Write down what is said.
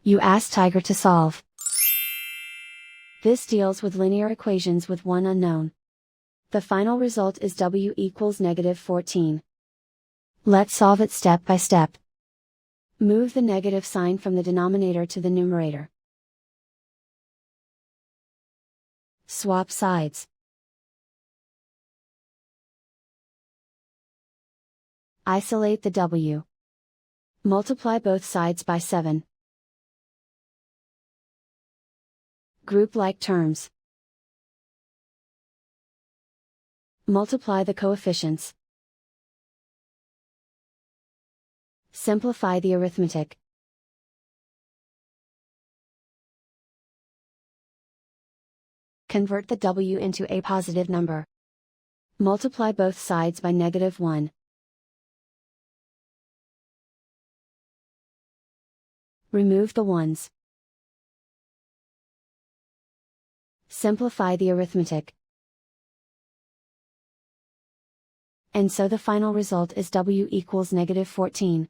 You ask Tiger to solve. This deals with linear equations with one unknown. The final result is w equals -14. Let's solve it step by step. Move the negative sign from the denominator to the numerator. Swap sides. Isolate the w. Multiply both sides by 7. Group like terms. Multiply the coefficients. Simplify the arithmetic. Convert the w into a positive number. Multiply both sides by -1. Remove the ones. Simplify the arithmetic. And so the final result is w equals -14.